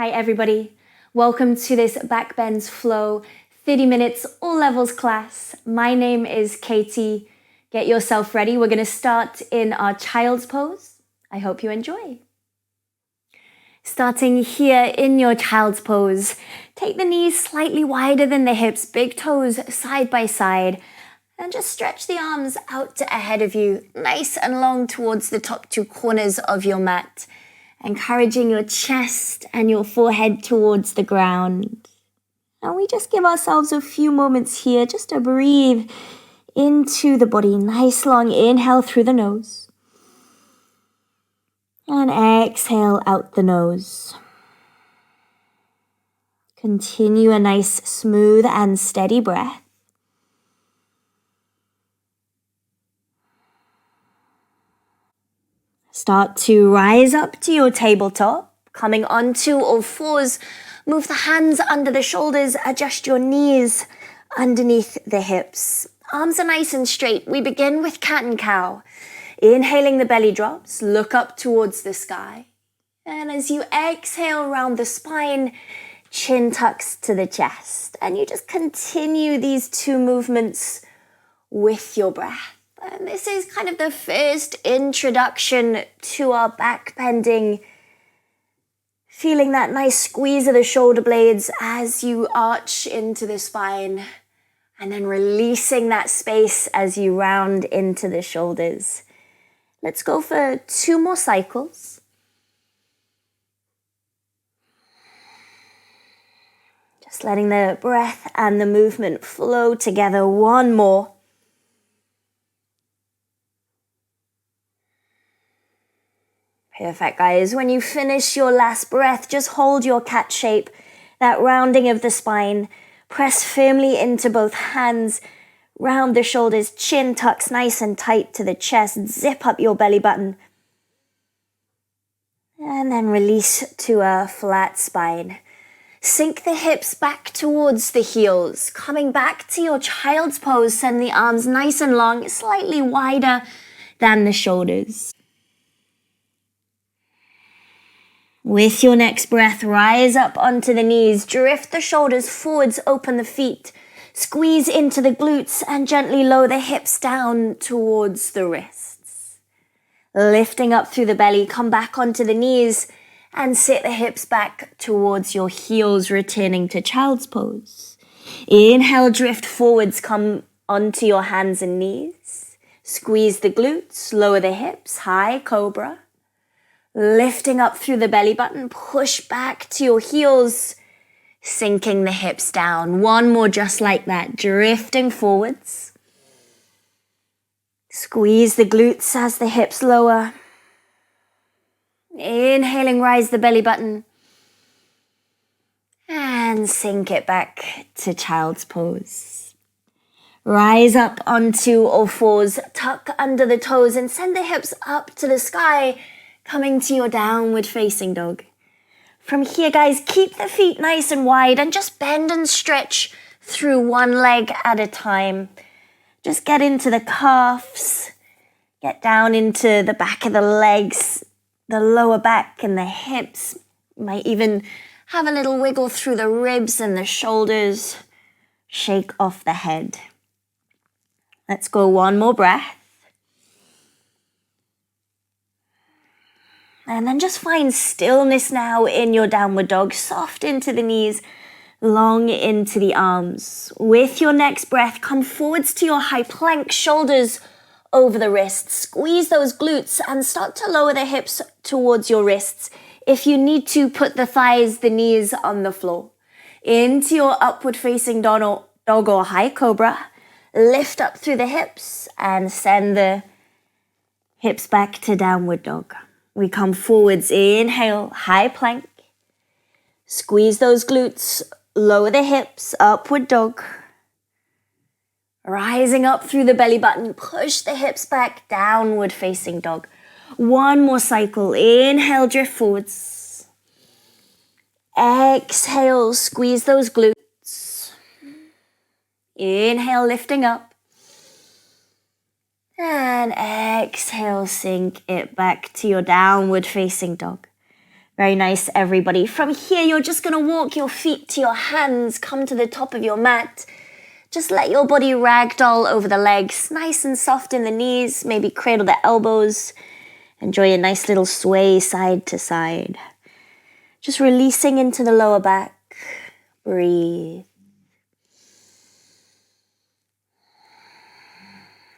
Hi everybody, welcome to this Backbends Flow 30 minutes all levels class. My name is Katie. Get yourself ready. We're going to start in our child's pose. I hope you enjoy. Starting here in your child's pose, take the knees slightly wider than the hips, big toes side by side, and just stretch the arms out ahead of you, nice and long towards the top two corners of your mat. Encouraging your chest and your forehead towards the ground. And we just give ourselves a few moments here just to breathe into the body. Nice long inhale through the nose. And exhale out the nose. Continue a nice smooth and steady breath. Start to rise up to your tabletop, coming onto all fours. Move the hands under the shoulders, adjust your knees underneath the hips. Arms are nice and straight. We begin with cat and cow. Inhaling, the belly drops, look up towards the sky. And as you exhale around the spine, chin tucks to the chest. And you just continue these two movements with your breath. And this is kind of the first introduction to our back bending. Feeling that nice squeeze of the shoulder blades as you arch into the spine. And then releasing that space as you round into the shoulders. Let's go for 2 more cycles. Just letting the breath and the movement flow together. 1 more. Perfect, guys. When you finish your last breath, just hold your cat shape, that rounding of the spine. Press firmly into both hands, round the shoulders, chin tucks nice and tight to the chest. Zip up your belly button. And then release to a flat spine. Sink the hips back towards the heels. Coming back to your child's pose, send the arms nice and long, slightly wider than the shoulders. With your next breath, rise up onto the knees, drift the shoulders forwards, open the feet, squeeze into the glutes and gently lower the hips down towards the wrists. Lifting up through the belly, come back onto the knees and sit the hips back towards your heels, returning to child's pose. Inhale, drift forwards, come onto your hands and knees. Squeeze the glutes, lower the hips, high cobra. Lifting up through the belly button, push back to your heels, sinking the hips down. 1 more just like that, drifting forwards. Squeeze the glutes as the hips lower. Inhaling, rise the belly button. And sink it back to child's pose. Rise up onto all fours, tuck under the toes and send the hips up to the sky. Coming to your downward facing dog. From here, guys, keep the feet nice and wide and just bend and stretch through one leg at a time. Just get into the calves, get down into the back of the legs, the lower back and the hips. You might even have a little wiggle through the ribs and the shoulders. Shake off the head. Let's go 1 more breath. And then just find stillness now in your downward dog. Soft into the knees, long into the arms. With your next breath, come forwards to your high plank, shoulders over the wrists. Squeeze those glutes and start to lower the hips towards your wrists. If you need to, put the thighs, the knees on the floor. Into your upward facing dog or high cobra. Lift up through the hips and send the hips back to downward dog. We come forwards, inhale, high plank. Squeeze those glutes, lower the hips, upward dog. Rising up through the belly button, push the hips back, downward facing dog. 1 more cycle, inhale, drift forwards. Exhale, squeeze those glutes. Inhale, lifting up. And exhale, sink it back to your downward facing dog. Very nice, everybody. From here, you're just going to walk your feet to your hands, come to the top of your mat. Just let your body ragdoll over the legs, nice and soft in the knees, maybe cradle the elbows. Enjoy a nice little sway side to side. Just releasing into the lower back. Breathe.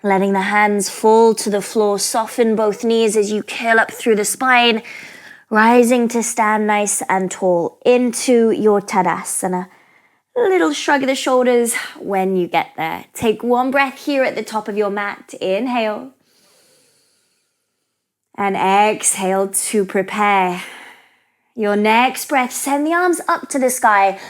Letting the hands fall to the floor, soften both knees as you curl up through the spine, rising to stand nice and tall into your Tadasana. A little shrug of the shoulders when you get there. Take one breath here at the top of your mat. Inhale. And exhale to prepare. Your next breath, send the arms up to the sky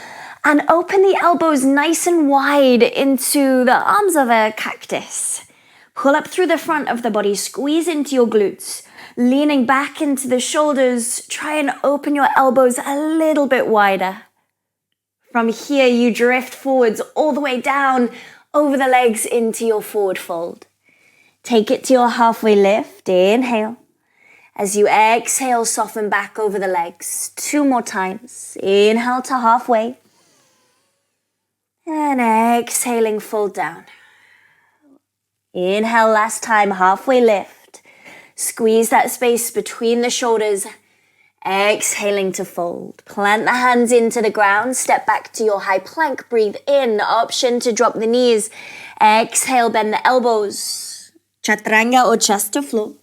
and open the elbows nice and wide into the arms of a cactus. Pull up through the front of the body, squeeze into your glutes, leaning back into the shoulders. Try and open your elbows a little bit wider. From here, you drift forwards all the way down over the legs into your forward fold. Take it to your halfway lift. Inhale. As you exhale, soften back over the legs. 2 more times. Inhale to halfway. And exhaling, fold down. Inhale last time, halfway lift. Squeeze that space between the shoulders. Exhaling to fold. Plant the hands into the ground. Step back to your high plank. Breathe in. Option to drop the knees. Exhale, bend the elbows. Chaturanga or chest to floor.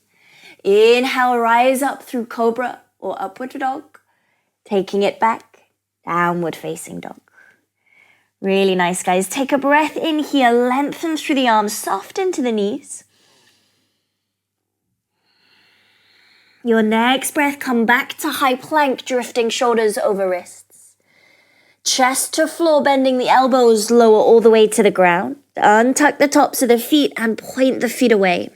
Inhale, rise up through cobra or upward dog. Taking it back. Downward facing dog. Really nice, guys. Take a breath in here. Lengthen through the arms. Soft into the knees. Your next breath, come back to high plank, drifting shoulders over wrists. Chest to floor, bending the elbows, lower all the way to the ground. Untuck the tops of the feet and point the feet away.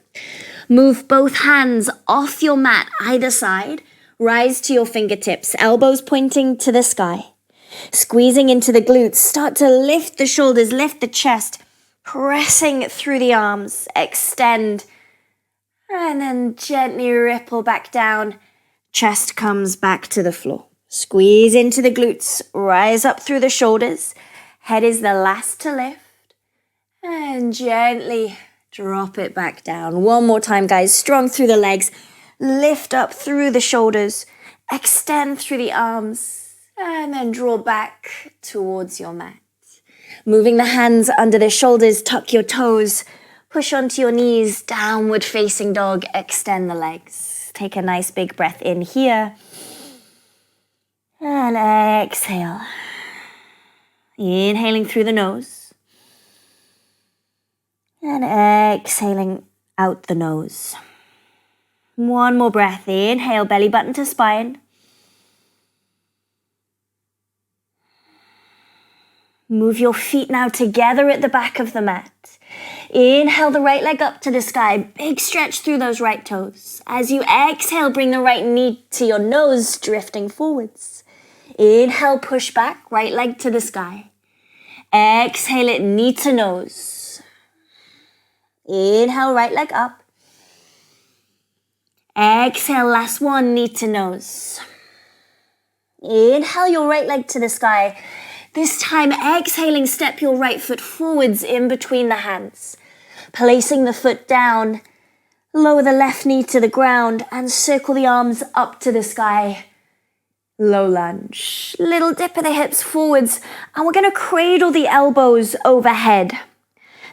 Move both hands off your mat, either side. Rise to your fingertips, elbows pointing to the sky. Squeezing into the glutes, start to lift the shoulders, lift the chest, pressing through the arms, extend, and then gently ripple back down. Chest comes back to the floor. Squeeze into the glutes, rise up through the shoulders. Head is the last to lift, and gently drop it back down. One more time, guys. Strong through the legs, lift up through the shoulders, extend through the arms. And then draw back towards your mat. Moving the hands under the shoulders, tuck your toes, push onto your knees, downward facing dog, extend the legs. Take a nice big breath in here. And exhale. Inhaling through the nose. And exhaling out the nose. One more breath. Inhale, belly button to spine. Move your feet now together at the back of the mat. Inhale the right leg up to the sky. Big stretch through those right toes. As you exhale, bring the right knee to your nose, drifting forwards. Inhale, push back, right leg to the sky. Exhale it, knee to nose. Inhale, right leg up. Exhale, last one, knee to nose. Inhale your right leg to the sky. This time, exhaling, step your right foot forwards in between the hands. Placing the foot down, lower the left knee to the ground and circle the arms up to the sky. Low lunge. Little dip of the hips forwards, and we're going to cradle the elbows overhead.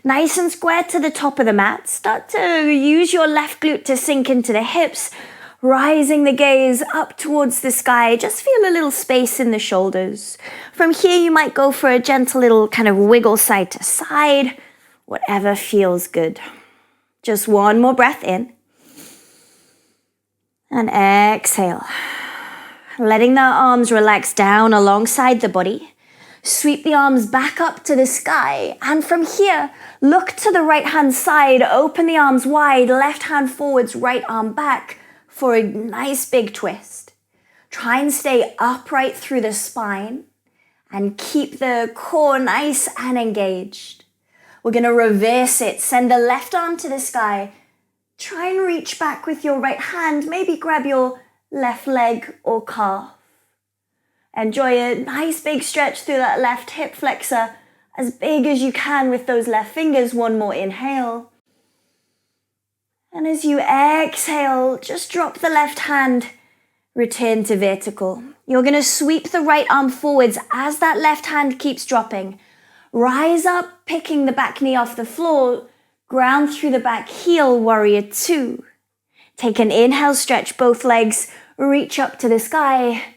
Nice and square to the top of the mat. Start to use your left glute to sink into the hips, rising the gaze up towards the sky. Just feel a little space in the shoulders. From here, you might go for a gentle little kind of wiggle side to side, whatever feels good. Just one more breath in. And exhale. Letting the arms relax down alongside the body. Sweep the arms back up to the sky. And from here, look to the right hand side. Open the arms wide, left hand forwards, right arm back. For a nice big twist. Try and stay upright through the spine and keep the core nice and engaged. We're going to reverse it. Send the left arm to the sky. Try and reach back with your right hand. Maybe grab your left leg or calf. Enjoy a nice big stretch through that left hip flexor, as big as you can with those left fingers. One more inhale. And as you exhale, just drop the left hand, return to vertical. You're going to sweep the right arm forwards as that left hand keeps dropping. Rise up, picking the back knee off the floor, ground through the back heel, warrior two. Take an inhale, stretch both legs, reach up to the sky,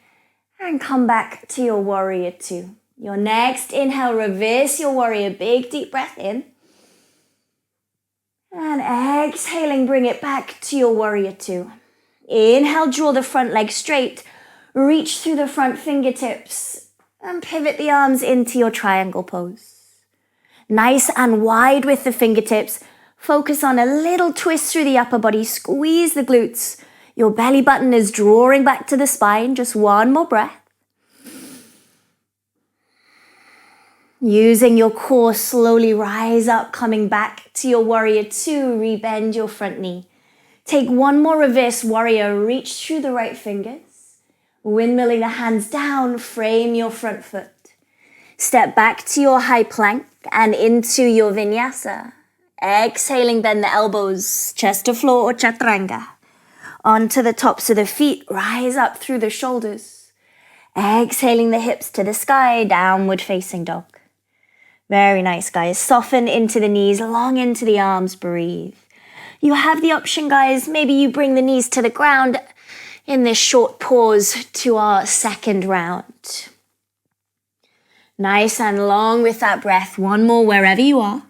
and come back to your warrior two. Your next inhale, reverse your warrior, big deep breath in. And exhaling, bring it back to your warrior two. Inhale, draw the front leg straight, reach through the front fingertips, and pivot the arms into your triangle pose. Nice and wide with the fingertips. Focus on a little twist through the upper body, squeeze the glutes. Your belly button is drawing back to the spine. Just one more breath. Using your core, slowly rise up, coming back to your warrior two, rebend your front knee. Take one more reverse warrior, reach through the right fingers. Windmilling the hands down, frame your front foot. Step back to your high plank and into your vinyasa. Exhaling, bend the elbows, chest to floor or chaturanga. Onto the tops of the feet, rise up through the shoulders. Exhaling the hips to the sky, downward facing dog. Very nice, guys. Soften into the knees, long into the arms, breathe. You have the option, guys, maybe you bring the knees to the ground in this short pause to our second round. Nice and long with that breath. One more wherever you are.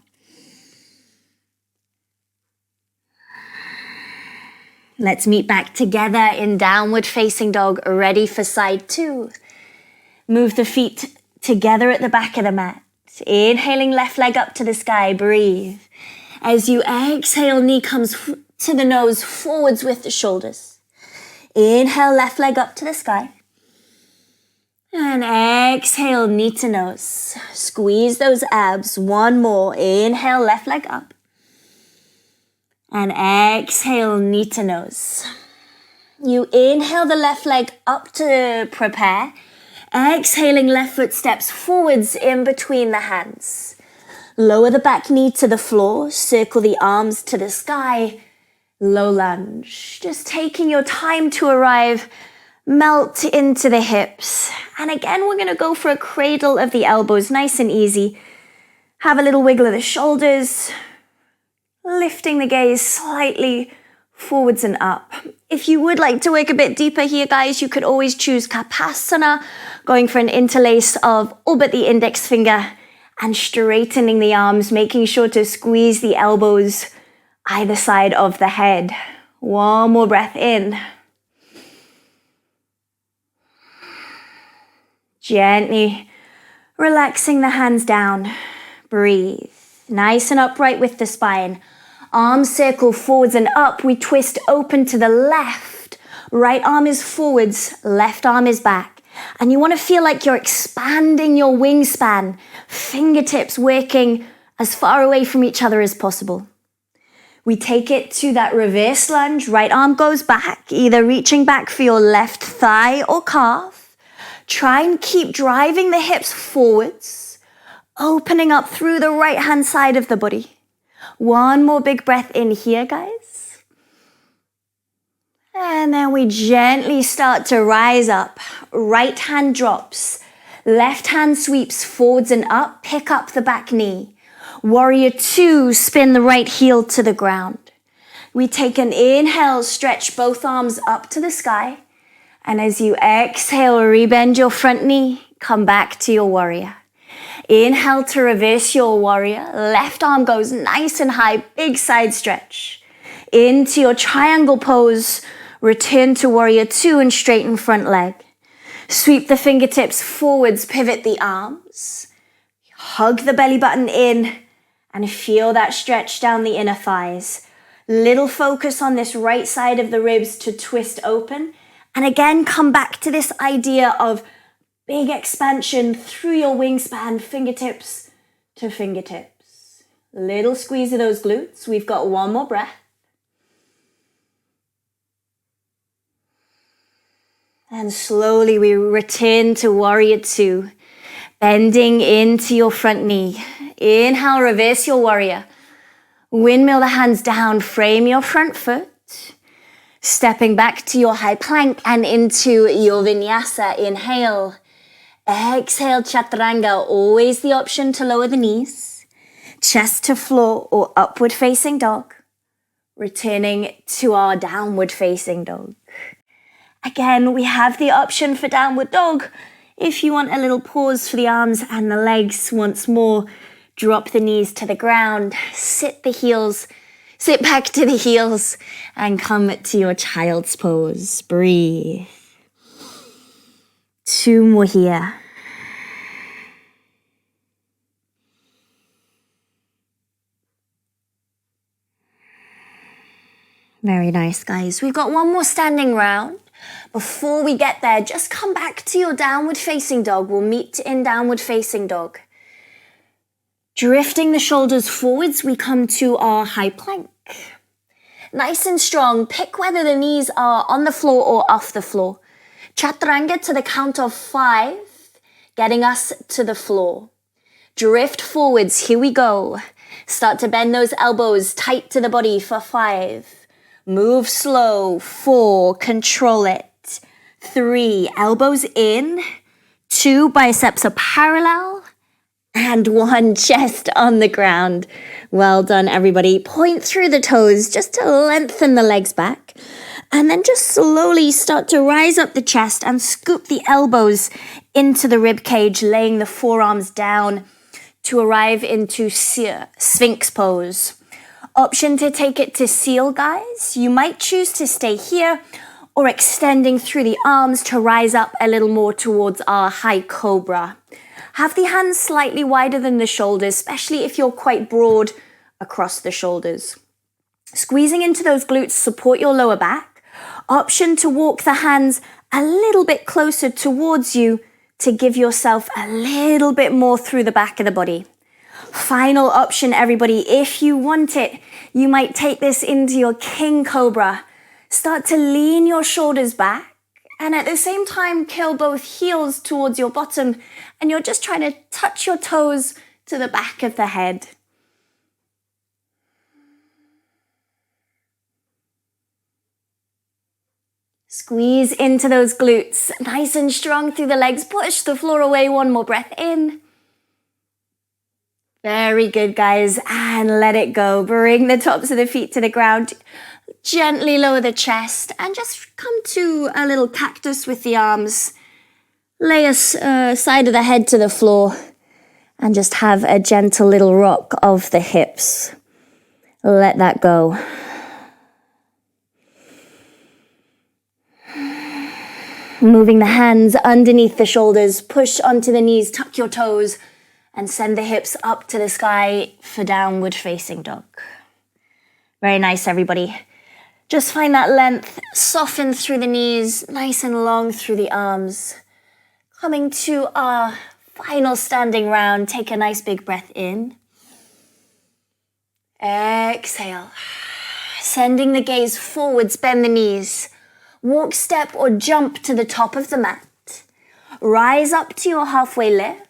Let's meet back together in downward facing dog, ready for side two. Move the feet together at the back of the mat. Inhaling left leg up to the sky, breathe. As you exhale, knee comes to the nose, forwards with the shoulders. Inhale, left leg up to the sky. And exhale, knee to nose. Squeeze those abs. One more. Inhale, left leg up. And exhale, knee to nose. You inhale the left leg up to prepare. Exhaling, left foot steps forwards in between the hands. Lower the back knee to the floor. Circle the arms to the sky. Low lunge. Just taking your time to arrive. Melt into the hips. And again, we're going to go for a cradle of the elbows. Nice and easy. Have a little wiggle of the shoulders. Lifting the gaze slightly forwards and up. If you would like to work a bit deeper here, guys, you could always choose Kapasana, going for an interlace of all but the index finger and straightening the arms, making sure to squeeze the elbows either side of the head. One more breath in. Gently relaxing the hands down. Breathe. Nice and upright with the spine. Arms circle forwards and up. We twist open to the left. Right arm is forwards, left arm is back. And you want to feel like you're expanding your wingspan. Fingertips working as far away from each other as possible. We take it to that reverse lunge. Right arm goes back, either reaching back for your left thigh or calf. Try and keep driving the hips forwards, opening up through the right hand side of the body. One more big breath in here, guys. And then we gently start to rise up. Right hand drops. Left hand sweeps forwards and up. Pick up the back knee. Warrior two, spin the right heel to the ground. We take an inhale, stretch both arms up to the sky. And as you exhale, rebend your front knee. Come back to your warrior. Inhale to reverse your warrior. Left arm goes nice and high, big side stretch. Into your triangle pose. Return to warrior two and straighten front leg. Sweep the fingertips forwards, pivot the arms. Hug the belly button in and feel that stretch down the inner thighs. Little focus on this right side of the ribs to twist open. And again, come back to this idea of big expansion through your wingspan, fingertips to fingertips. Little squeeze of those glutes. We've got one more breath. And slowly we return to warrior two, bending into your front knee. Inhale, reverse your warrior. Windmill the hands down, frame your front foot. Stepping back to your high plank and into your vinyasa. Inhale. Exhale, chaturanga. Always the option to lower the knees. Chest to floor or upward facing dog. Returning to our downward facing dog. Again, we have the option for downward dog. If you want a little pause for the arms and the legs once more, drop the knees to the ground, sit back to the heels, and come to your child's pose. Breathe. 2 more here. Very nice, guys. We've got one more standing round. Before we get there, just come back to your downward facing dog. We'll meet in downward facing dog. Drifting the shoulders forwards, we come to our high plank. Nice and strong. Pick whether the knees are on the floor or off the floor. Chaturanga to the count of 5, getting us to the floor. Drift forwards. Here we go. Start to bend those elbows tight to the body for 5. Move slow. 4, control it. 3, elbows in. 2, biceps are parallel. And 1, chest on the ground. Well done, everybody. Point through the toes just to lengthen the legs back. And then just slowly start to rise up the chest and scoop the elbows into the rib cage, laying the forearms down to arrive into Sphinx pose. Option to take it to seal, guys. You might choose to stay here or extending through the arms to rise up a little more towards our high cobra. Have the hands slightly wider than the shoulders, especially if you're quite broad across the shoulders. Squeezing into those glutes, support your lower back. Option to walk the hands a little bit closer towards you to give yourself a little bit more through the back of the body. Final option, everybody. If you want it, you might take this into your king cobra. Start to lean your shoulders back and at the same time curl both heels towards your bottom, and you're just trying to touch your toes to the back of the head. Squeeze into those glutes, nice and strong through the legs. Push the floor away. 1 more breath in. Very good, guys. And let it go. Bring the tops of the feet to the ground. Gently lower the chest and just come to a little cactus with the arms. Lay a side of the head to the floor and just have a gentle little rock of the hips. Let that go. Moving the hands underneath the shoulders, push onto the knees, tuck your toes, and send the hips up to the sky for downward facing dog. Very nice, everybody. Just find that length, soften through the knees, nice and long through the arms. Coming to our final standing round, take a nice big breath in. Exhale. Sending the gaze forwards, bend the knees. Walk, step, or jump to the top of the mat. Rise up to your halfway lift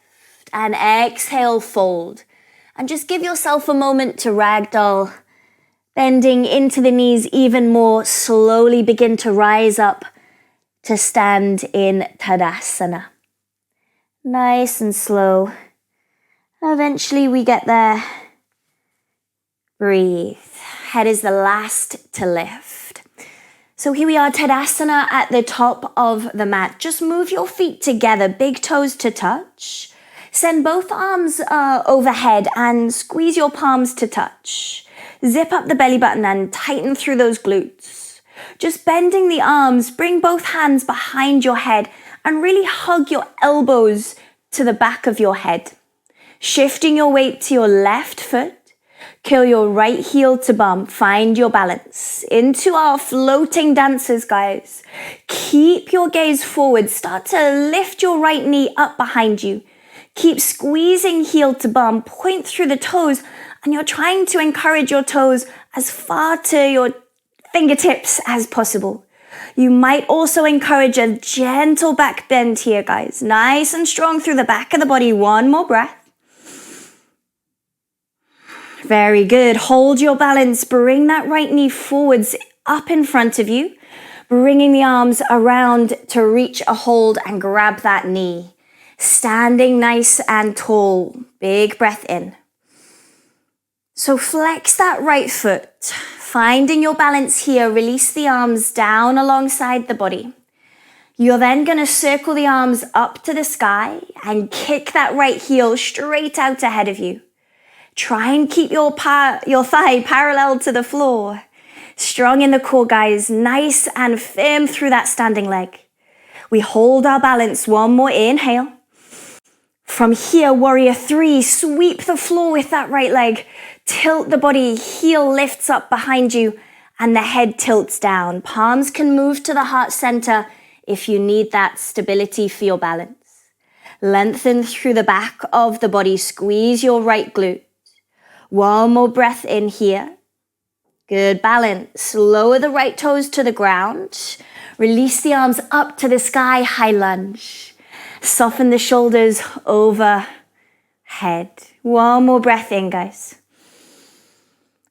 and exhale, fold. And just give yourself a moment to ragdoll. Bending into the knees even more, slowly begin to rise up to stand in Tadasana. Nice and slow. Eventually we get there. Breathe. Head is the last to lift. So here we are, Tadasana at the top of the mat. Just move your feet together, big toes to touch. Send both arms overhead and squeeze your palms to touch. Zip up the belly button and tighten through those glutes. Just bending the arms, bring both hands behind your head and really hug your elbows to the back of your head. Shifting your weight to your left foot. Curl your right heel to bum. Find your balance. Into our floating dancers, guys. Keep your gaze forward. Start to lift your right knee up behind you. Keep squeezing heel to bum. Point through the toes. And you're trying to encourage your toes as far to your fingertips as possible. You might also encourage a gentle back bend here, guys. Nice and strong through the back of the body. One more breath. Very good. Hold your balance. Bring that right knee forwards up in front of you. Bringing the arms around to reach a hold and grab that knee. Standing nice and tall. Big breath in. So flex that right foot. Finding your balance here. Release the arms down alongside the body. You're then going to circle the arms up to the sky and kick that right heel straight out ahead of you. Try and keep your thigh parallel to the floor. Strong in the core, guys. Nice and firm through that standing leg. We hold our balance. One more inhale. From here, warrior 3, sweep the floor with that right leg. Tilt the body, heel lifts up behind you, and the head tilts down. Palms can move to the heart center if you need that stability for your balance. Lengthen through the back of the body. Squeeze your right glute. One more breath in here. Good balance. Lower the right toes to the ground. Release the arms up to the sky, high lunge. Soften the shoulders overhead. One more breath in, guys.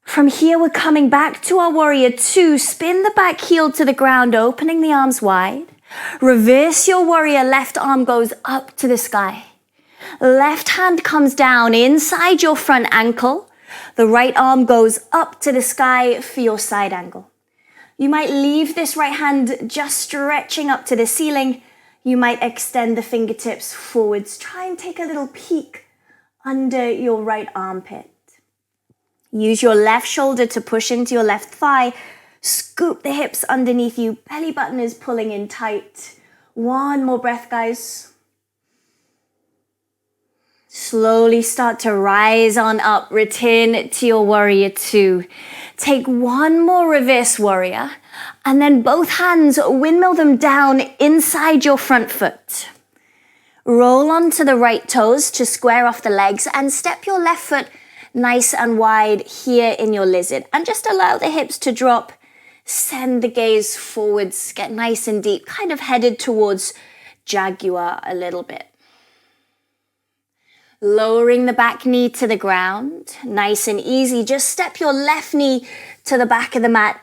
From here, we're coming back to our warrior 2. Spin the back heel to the ground, opening the arms wide. Reverse your warrior. Left arm goes up to the sky. Left hand comes down inside your front ankle. The right arm goes up to the sky for your side angle. You might leave this right hand just stretching up to the ceiling. You might extend the fingertips forwards. Try and take a little peek under your right armpit. Use your left shoulder to push into your left thigh. Scoop the hips underneath you. Belly button is pulling in tight. One more breath, guys. Slowly start to rise on up. Return to your warrior 2. Take one more reverse warrior, and then both hands, windmill them down inside your front foot. Roll onto the right toes to square off the legs and step your left foot nice and wide here in your lizard. And just allow the hips to drop. Send the gaze forwards. Get nice and deep, kind of headed towards jaguar a little bit. Lowering the back knee to the ground, nice and easy. Just step your left knee to the back of the mat.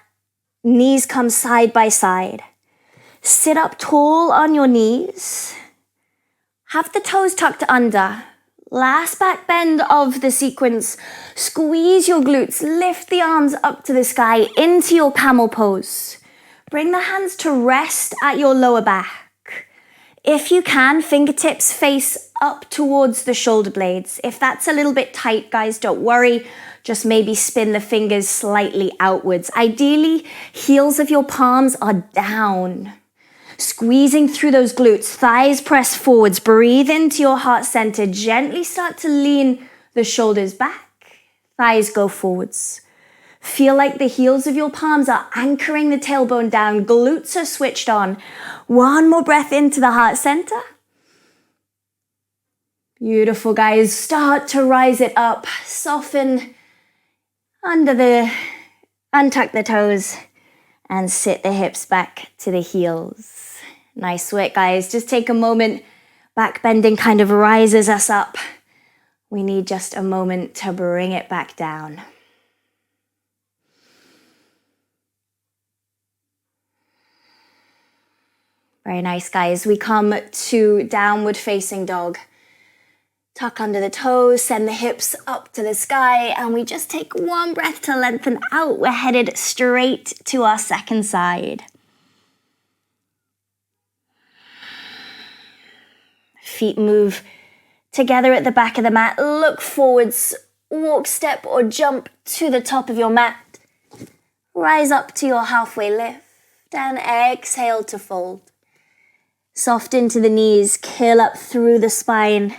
Knees come side by side. Sit up tall on your knees. Have the toes tucked under. Last back bend of the sequence. Squeeze your glutes. Lift the arms up to the sky into your camel pose. Bring the hands to rest at your lower back. If you can, fingertips face up towards the shoulder blades. If that's a little bit tight, guys, don't worry. Just maybe spin the fingers slightly outwards. Ideally, heels of your palms are down. Squeezing through those glutes, thighs press forwards. Breathe into your heart center. Gently start to lean the shoulders back. Thighs go forwards. Feel like the heels of your palms are anchoring the tailbone down. Glutes are switched on. One more breath into the heart center. Beautiful, guys. Start to rise it up. Soften untuck the toes and sit the hips back to the heels. Nice work, guys. Just take a moment. Back bending kind of rises us up. We need just a moment to bring it back down. Very nice, guys. We come to downward facing dog. Tuck under the toes, send the hips up to the sky, and we just take one breath to lengthen out. We're headed straight to our second side. Feet move together at the back of the mat. Look forwards, walk, step, or jump to the top of your mat. Rise up to your halfway lift, and exhale to fold. Soft into the knees, curl up through the spine.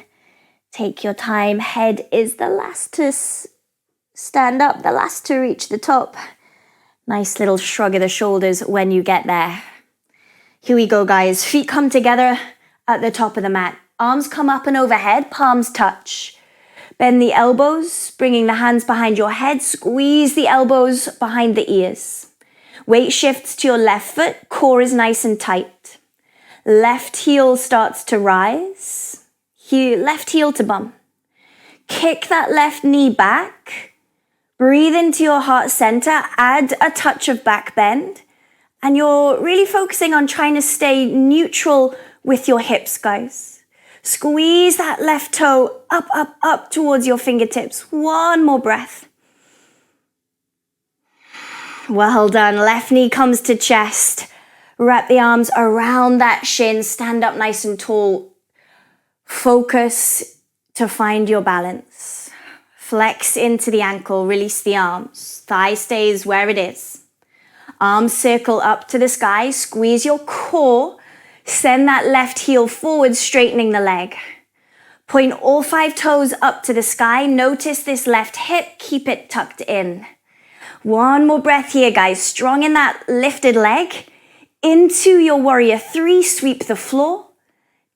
Take your time. Head is the last to stand up, the last to reach the top. Nice little shrug of the shoulders when you get there. Here we go, guys. Feet come together at the top of the mat. Arms come up and overhead, palms touch. Bend the elbows, bringing the hands behind your head. Squeeze the elbows behind the ears. Weight shifts to your left foot, core is nice and tight. Left heel starts to rise, left heel to bum. Kick that left knee back, breathe into your heart center, add a touch of back bend, and you're really focusing on trying to stay neutral with your hips, guys. Squeeze that left toe up, up, up towards your fingertips. One more breath. Well done. Left knee comes to chest. Wrap the arms around that shin. Stand up nice and tall. Focus to find your balance. Flex into the ankle. Release the arms. Thigh stays where it is. Arms circle up to the sky. Squeeze your core. Send that left heel forward, straightening the leg. Point all 5 toes up to the sky. Notice this left hip. Keep it tucked in. One more breath here, guys. Strong in that lifted leg. Into your warrior 3, sweep the floor,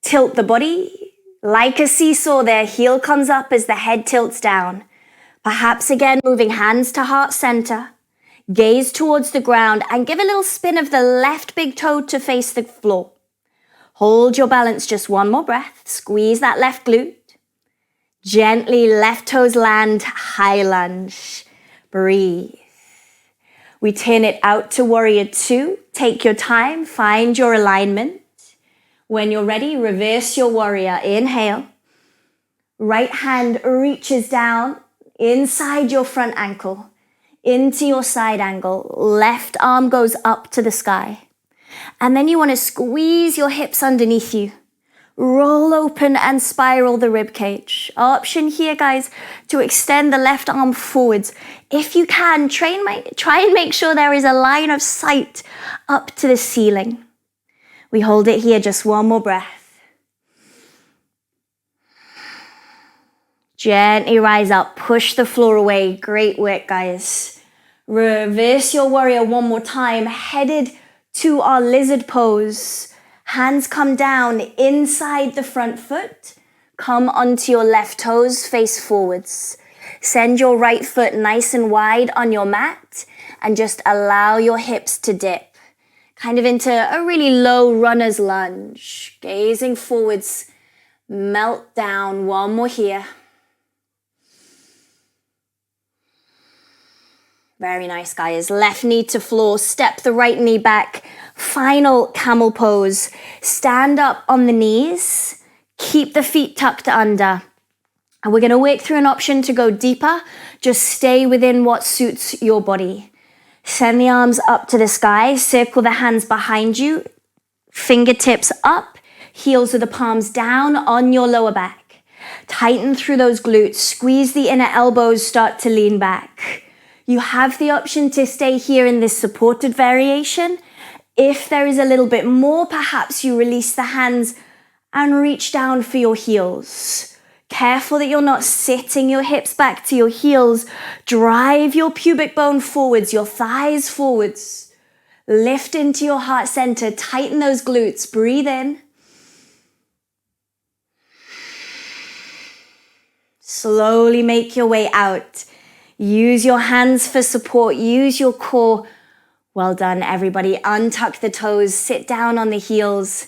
tilt the body. Like a seesaw there, heel comes up as the head tilts down. Perhaps again, moving hands to heart center. Gaze towards the ground and give a little spin of the left big toe to face the floor. Hold your balance, just one more breath. Squeeze that left glute. Gently, left toes land, high lunge. Breathe. We turn it out to warrior 2. Take your time, find your alignment. When you're ready, reverse your warrior. Inhale. Right hand reaches down inside your front ankle, into your side angle. Left arm goes up to the sky. And then you want to squeeze your hips underneath you. Roll open and spiral the rib cage. Option here, guys, to extend the left arm forwards. If you can, try and make sure there is a line of sight up to the ceiling. We hold it here, just one more breath. Gently rise up, push the floor away. Great work, guys. Reverse your warrior one more time, headed to our lizard pose. Hands come down inside the front foot. Come onto your left toes, face forwards. Send your right foot nice and wide on your mat and just allow your hips to dip. Kind of into a really low runner's lunge. Gazing forwards, melt down. One more here. Very nice, guys. Left knee to floor, step the right knee back. Final camel pose. Stand up on the knees. Keep the feet tucked under. And we're going to work through an option to go deeper. Just stay within what suits your body. Send the arms up to the sky. Circle the hands behind you. Fingertips up. Heels of the palms down on your lower back. Tighten through those glutes. Squeeze the inner elbows. Start to lean back. You have the option to stay here in this supported variation. If there is a little bit more, perhaps you release the hands and reach down for your heels. Careful that you're not sitting your hips back to your heels. Drive your pubic bone forwards, your thighs forwards. Lift into your heart center. Tighten those glutes. Breathe in. Slowly make your way out. Use your hands for support. Use your core. Well done, everybody. Untuck the toes. Sit down on the heels.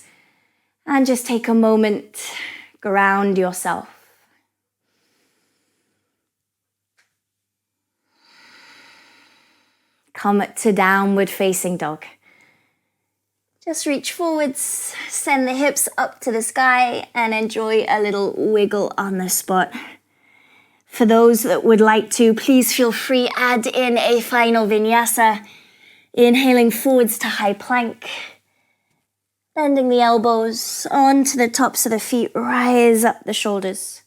And just take a moment. Ground yourself. Come to downward facing dog. Just reach forwards. Send the hips up to the sky and enjoy a little wiggle on the spot. For those that would like to, please feel free, add in a final vinyasa. Inhaling forwards to high plank. Bending the elbows onto the tops of the feet, rise up the shoulders.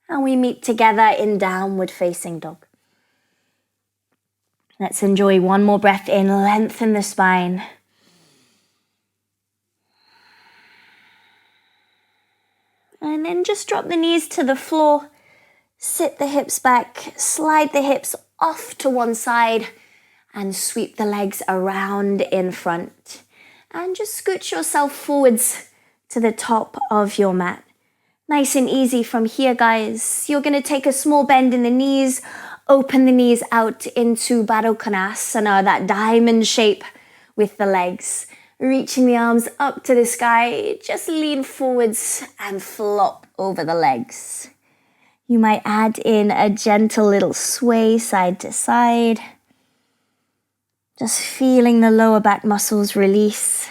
And we meet together in downward facing dog. Let's enjoy one more breath in, lengthen the spine. And then just drop the knees to the floor. Sit the hips back, slide the hips off to one side and sweep the legs around in front. And just scooch yourself forwards to the top of your mat. Nice and easy from here, guys. You're going to take a small bend in the knees, Open the knees out into Baddha Konasana, that diamond shape with the legs. Reaching the arms up to the sky, just lean forwards and flop over the legs. You might add in a gentle little sway side to side. Just feeling the lower back muscles release.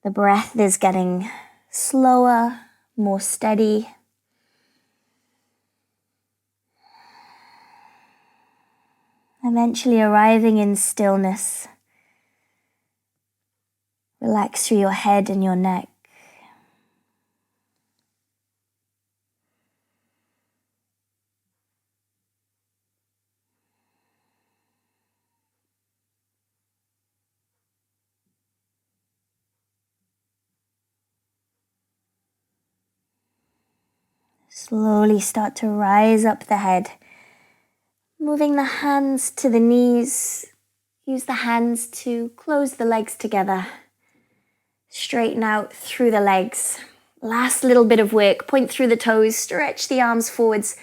The breath is getting slower, more steady. Eventually arriving in stillness. Relax through your head and your neck. Slowly start to rise up the head. Moving the hands to the knees. Use the hands to close the legs together. Straighten out through the legs. Last little bit of work. Point through the toes. Stretch the arms forwards.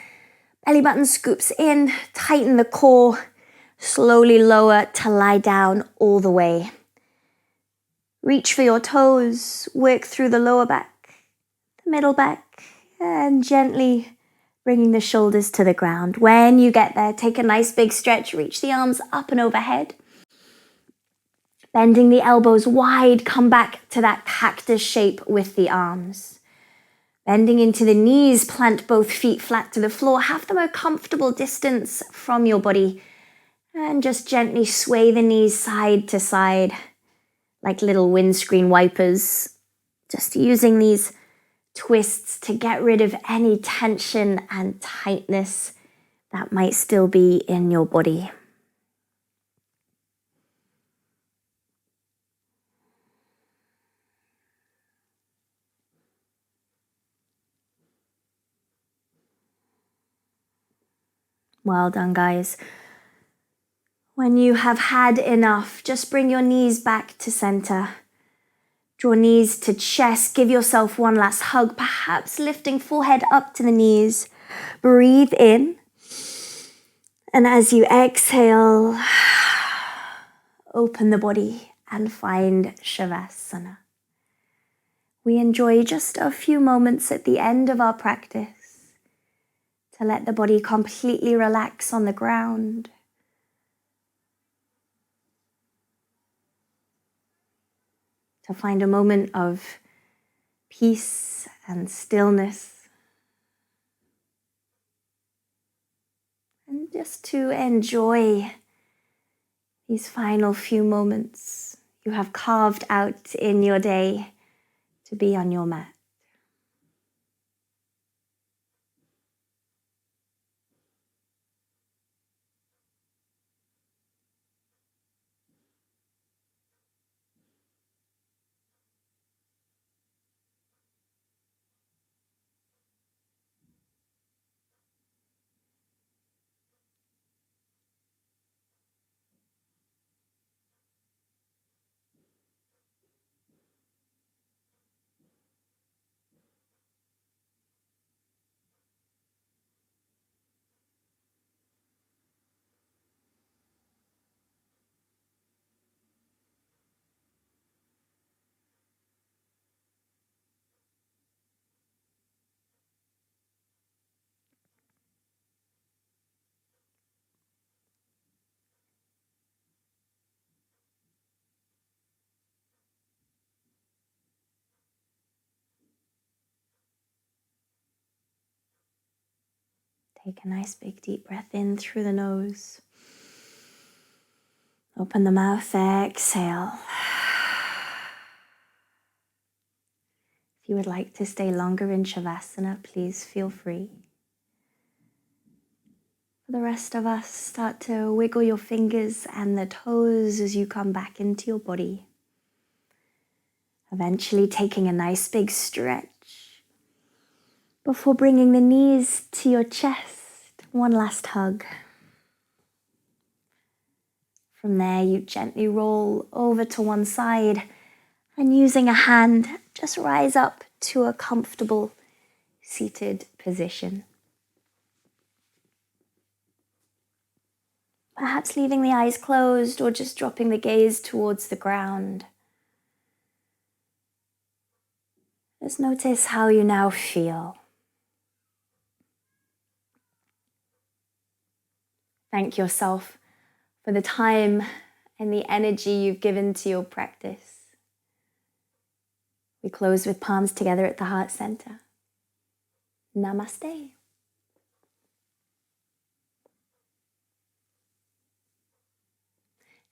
Belly button scoops in. Tighten the core. Slowly lower to lie down all the way. Reach for your toes. Work through the lower back, the middle back, and gently bringing the shoulders to the ground. When you get there, take a nice big stretch. Reach the arms up and overhead. Bending the elbows wide, come back to that cactus shape with the arms. Bending into the knees, plant both feet flat to the floor. Have them a comfortable distance from your body. And just gently sway the knees side to side like little windscreen wipers. Just using these twists to get rid of any tension and tightness that might still be in your body. Well done, guys. When you have had enough, just bring your knees back to center. Draw knees to chest. Give yourself one last hug, perhaps lifting forehead up to the knees. Breathe in. And as you exhale, open the body and find Shavasana. We enjoy just a few moments at the end of our practice to let the body completely relax on the ground. To find a moment of peace and stillness. And just to enjoy these final few moments you have carved out in your day to be on your mat. Take a nice big deep breath in through the nose. Open the mouth, exhale. If you would like to stay longer in Shavasana, please feel free. For the rest of us, start to wiggle your fingers and the toes as you come back into your body. Eventually taking a nice big stretch before bringing the knees to your chest. One last hug. From there, you gently roll over to one side and using a hand, just rise up to a comfortable seated position. Perhaps leaving the eyes closed or just dropping the gaze towards the ground. Just notice how you now feel. Thank yourself for the time and the energy you've given to your practice. We close with palms together at the heart center. Namaste.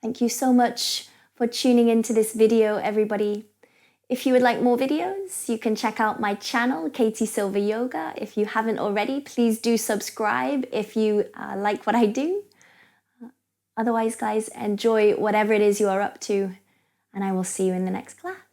Thank you so much for tuning into this video, everybody. If you would like more videos, you can check out my channel, Katie Silver Yoga. If you haven't already, please do subscribe if you like what I do. Otherwise, guys, enjoy whatever it is you are up to, and I will see you in the next class.